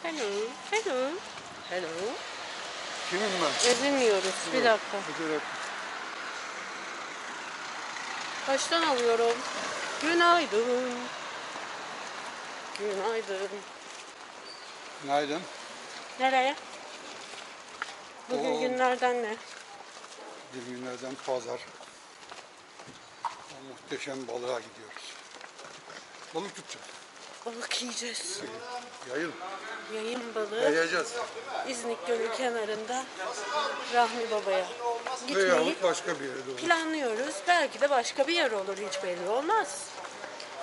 Hello, hello, hello. Kimim ben? Ezilmiyoruz. Bir dakika. Kaçtan alıyorum? Günaydın. Günaydın. Günaydın. Nereye? Bugün günlerden ne? Bugün günlerden pazar. O muhteşem balığa gidiyoruz. Balık tutacağız. Balık yiyeceğiz. Yayın. Yayın balığı. Yayacağız. İznik Gölü kenarında Rahmi babaya gitmeyi Veyahut başka bir yere doğru. planlıyoruz. Belki de başka bir yer olur, hiç belli olmaz.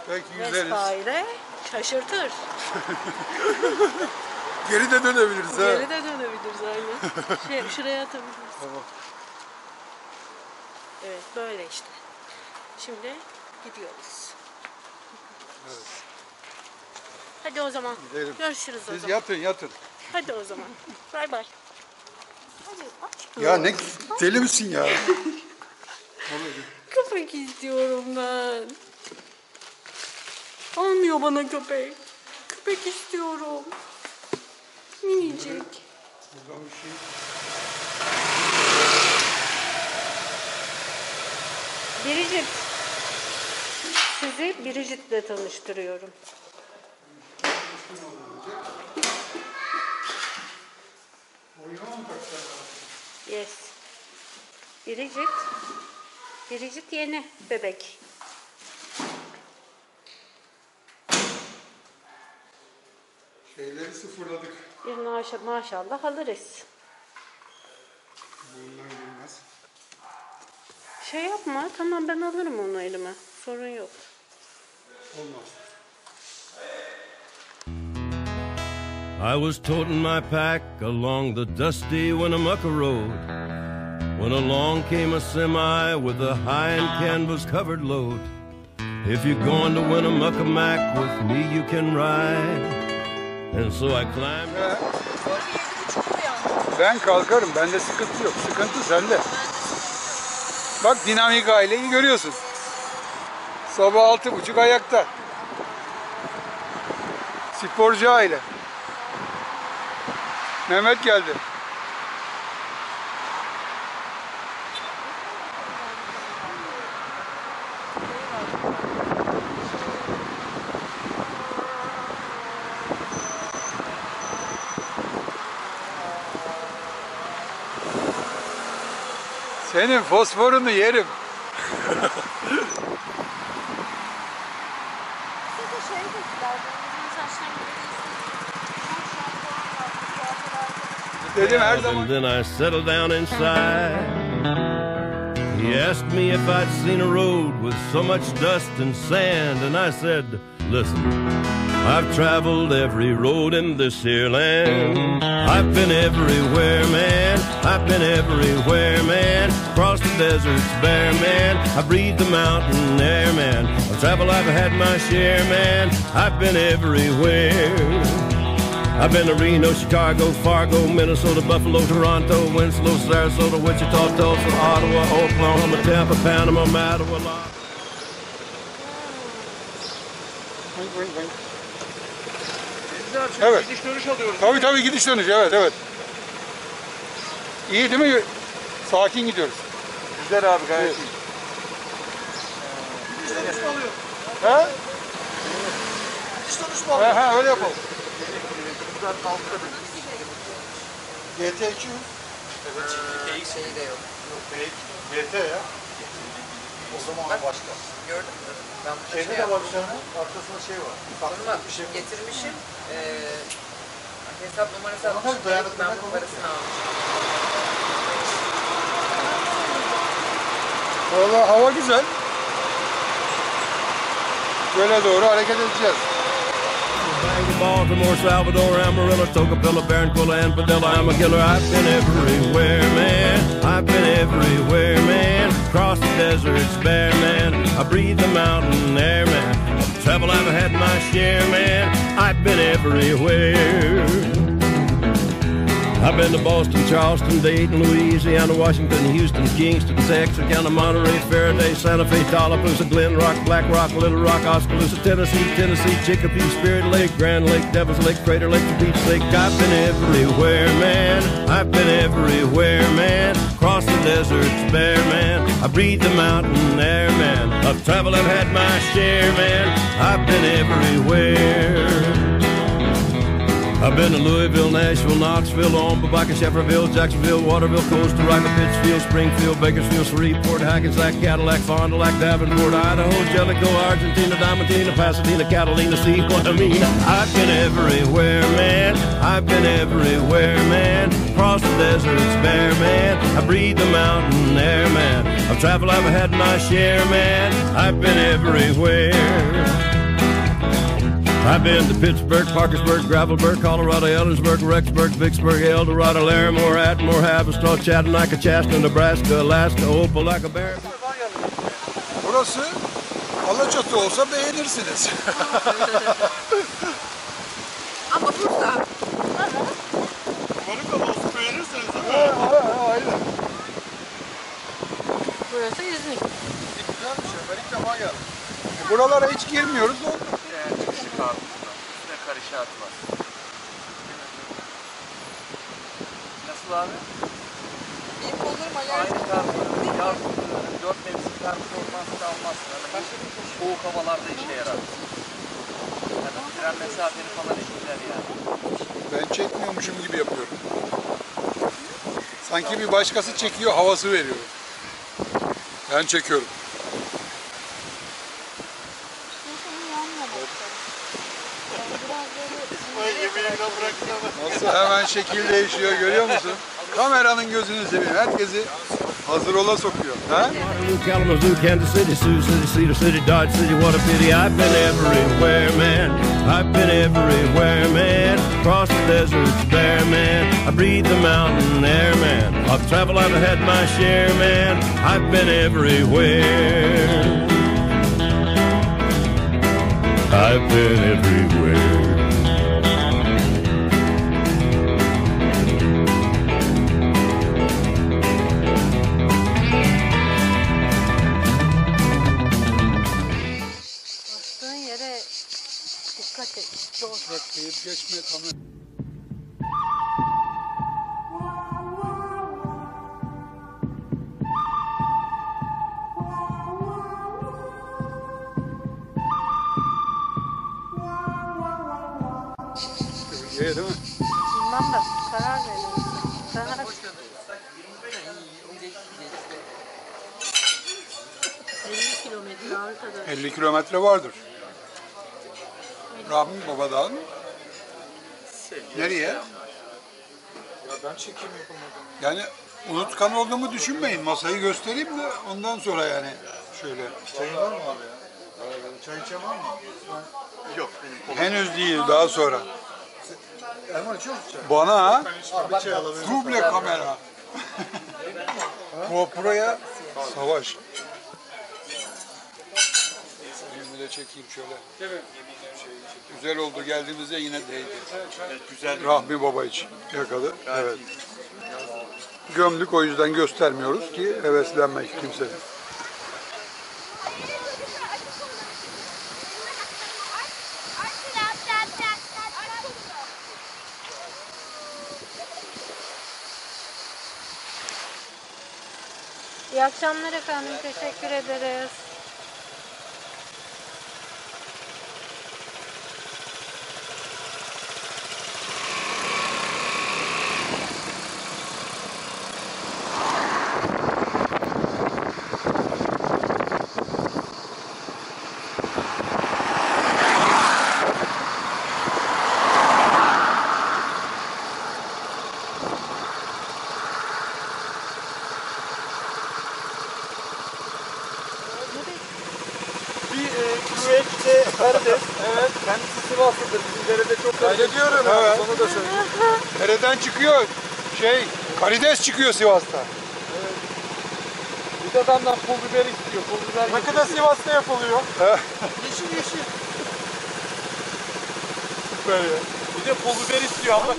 Belki yüzeriz. VespAile şaşırtır. Geri de dönebiliriz ha. Geri de dönebiliriz aynen. Şuraya atabiliriz. Tamam. Evet, böyle işte. Şimdi gidiyoruz. Evet. Hadi o zaman. Gidelim. Görüşürüz o Siz zaman. yatın. Hadi o zaman. Bay bay. Hadi aç. Ya ne deli misin ya? Köpek istiyorum ben. Almıyor bana köpek. Köpek istiyorum. Minicik. Buradan bir şey. Biricik. Sizi Biricik'le tanıştırıyorum. Yes. Biricik yeni bebek. Şeyleri sıfırladık. Bir maşallah alırız. Bunlar bilmez. Şey yapma, tamam ben alırım onu elime. Sorun yok. Olmaz. I was toting my pack along the dusty Winnemucca Road when along came a semi with a high and canvas-covered load. If you're going to Winnemucca Mac with me, you can ride. And so I climbed. Ben kalkarım. Bende sıkıntı yok. Sıkıntı sende. Bak dinamik aileyi görüyorsun. Sabah 6.30 ayakta. Sporcu aile. Mehmet geldi. Senin fosforunu yerim. Dedim her zaman. And then I settled down inside. He asked me if I'd seen a road with so much dust and sand, and I said, listen, I've traveled every road in this here land. I've been everywhere, man. I've been everywhere, man. Across the deserts bare, man. I breathe the mountain air, man. Of travel I've had my share, man. I've been everywhere. I've been to Reno, Chicago, Fargo, Minnesota, Buffalo, Toronto, Winslow, Sarasota, Wichita, Tulsa, Ottawa, Oklahoma, Tampa, Panama, Mattawa. Evet. Gidiş dönüş alıyoruz. Tabii gidiş dönüş, evet. İyi değil mi? Sakin gidiyoruz. Güzel abi, gayet iyi. Gidiş dönüş mü alıyor? He? Gidiş dönüş mü alıyor? He, öyle yapalım. GT 200. Evet, TX şeyi de yok. GT ya. O zaman başka. Gördün mü? Ben bu Şeyde de var bir tane. Arkasında şey var. Sonuna getirmişim. Hesap numarası almışım. Ben bu parasını almışım. Vallahi hava güzel. Göle doğru hareket edeceğiz. Baltimore, Salvador, Amarillo, Tocopilla, Barranquilla, and Padilla. I'm a killer. I've been everywhere, man. I've been everywhere, man. Across the deserts bare, man. I breathe the mountain air, man. Travel I've had my share, man. I've been everywhere. I've been to Boston, Charleston, Dayton, Louisiana, Washington, Houston, Kingston, Texarkana, Monterey, Faraday, Santa Fe, Tallapoosa, Glen Rock, Black Rock, Little Rock, Oskaloosa, Tennessee, Chicopee, Spirit Lake, Grand Lake, Devil's Lake, Crater Lake, Beach Lake. I've been everywhere, man. I've been everywhere, man. Across the deserts bare, man. I breathe the mountain air, man. I've traveled, I've had my share, man. I've been everywhere. I've been to Louisville, Nashville, Knoxville, Omaha, Shefferville, Jacksonville, Waterville, Costa Rica, Pittsfield, Springfield, Bakersfield, Shreveport, Hackensack, Cadillac, Fond du Lac, Davenport, Idaho, Jellicoe, Argentina, Diamantina, Pasadena, Catalina, see what I mean? I've been everywhere, man. I've been everywhere, man. Across the deserts bare, man. I breathe the mountain air, man. I've traveled, I've had my share, man. I've been everywhere. I've been to Pittsburgh, Parkersburg, Gravelburg, Colorado, Ellensburg, Rexburg, Vicksburg, Eldorado, Larimore, Atmore, Haverstraw, Chattanooga, Shasta, Nebraska, Alaska, Opelika, Bear. Burası Alaçatı olsa beğenirsiniz. Ama Bursa. Umarım da olsa beğenirsiniz değil mi? Aynen. Burası İznik. Güzelmiş ya, ben ilk defa geldim. Buralara hiç girmiyoruz da. Çıkışı karpuzda. Üstüne karışat var. Nasıl abi? Benim olurum Aynı karpuz. Yaz 4 mevsim karpuz olmazsa almazsın. Yani soğuk havalarda işe yarar. Yani tren mesafeni falan etkiler yani. Ben çekmiyormuşum gibi yapıyorum. Sanki bir başkası çekiyor, havası veriyor. Ben çekiyorum. Yemeğinden bırakın. Nasıl hemen şekil değişiyor, görüyor musun? Kameranın gözünü seveyim. Herkesi hazır ola sokuyor. Ha? Waterloo, Kalamazoo, Kansas City, Sioux City, Cedar City, Dodge City, what a pity. I've been everywhere, man. I've been everywhere, man. Across the deserts bare, man. I breathe the mountain air, man. I've traveled, I've had my share, man. I've been everywhere. I've been everywhere. Bastığın yere dikkat et. Bak kıyıp geçme kamera. Değil mi? Bilmem de karar verin. Karar. 50 kilometre arkadaş. 50 kilometre vardır. Rahmi babadan. Nereye? Ya ben çekim yapamadım. Yani unutkan olduğumu düşünmeyin. Masayı göstereyim de ondan sonra yani şöyle. Çayın var mı abi ya? Çay içen var mı? Yok benim kolum. Henüz değil, daha sonra. Erman içiyor musun çay? Bana Bir çay alabilirim. duble kamera. GoPro'ya savaş. Elimi de çekeyim şöyle. Güzel oldu. Geldiğimizde yine değdi. Güzel. Rahmi baba için yakalı. Evet. Gömdük, o yüzden göstermiyoruz ki heveslenmek kimse. İyi akşamlar efendim. Teşekkür ederiz. Küvette karides. Evet. Kendisi Sivaslıdır. Bizim derede çok karides. Ediyorum. Evet. Onu da söyleyeyim. Nereden çıkıyor? Karides çıkıyor Sivas'ta. Bir de adamdan pul biber istiyor. Pul biber Ne kadar Sivas'ta yapılıyor? yeşil yeşil. Süper ya. Bir de pul biber istiyor. Allah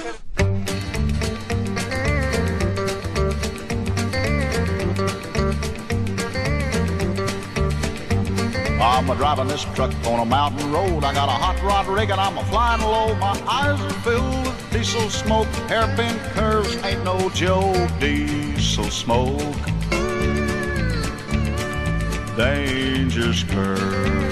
I'm driving this truck on a mountain road. I got a hot rod rig and I'm flying low. My eyes are filled with diesel smoke. Hairpin curves ain't no joke. Diesel smoke, dangerous curve.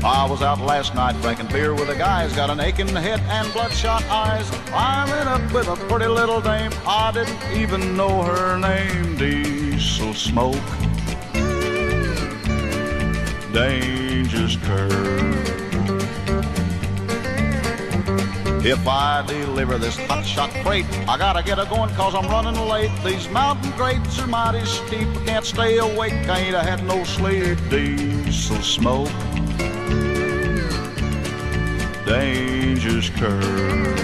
I was out last night drinking beer with the guys. Got an aching head and bloodshot eyes. I'm in up with a pretty little dame. I didn't even know her name. Diesel smoke, dangerous curve. If I deliver this hot-shot freight, I gotta get it going 'cause I'm running late. These mountain grades are mighty steep. I can't stay awake, I ain't had no sleep. Diesel smoke, dangerous curve.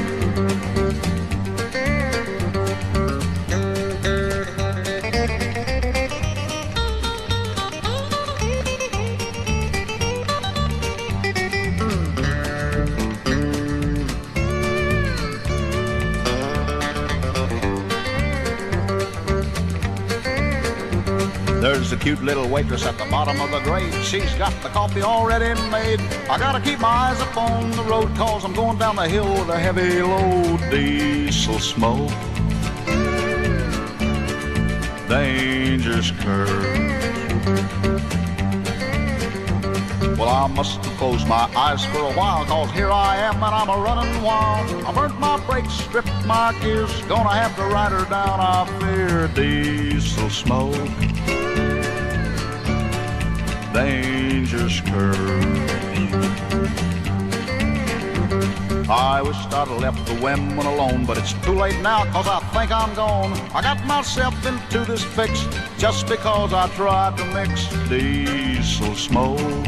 There's a cute little waitress at the bottom of the grade. She's got the coffee already made. I gotta keep my eyes up on the road 'cause I'm going down the hill with a heavy load. Diesel smoke, dangerous curve. Well, I must have closed my eyes for a while 'cause here I am and I'm a running wild. I burnt my brakes, stripped my gears. Gonna have to ride her down, I fear. Diesel smoke, dangerous curve. I wish I'd left the women alone, but it's too late now 'cause I think I'm gone. I got myself into this fix just because I tried to mix. Diesel smoke,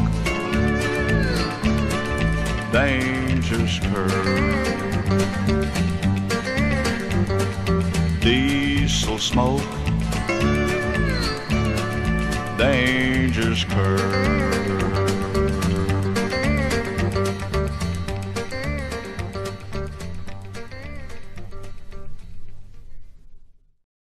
dangerous curve. Diesel smoke, dangerous curve.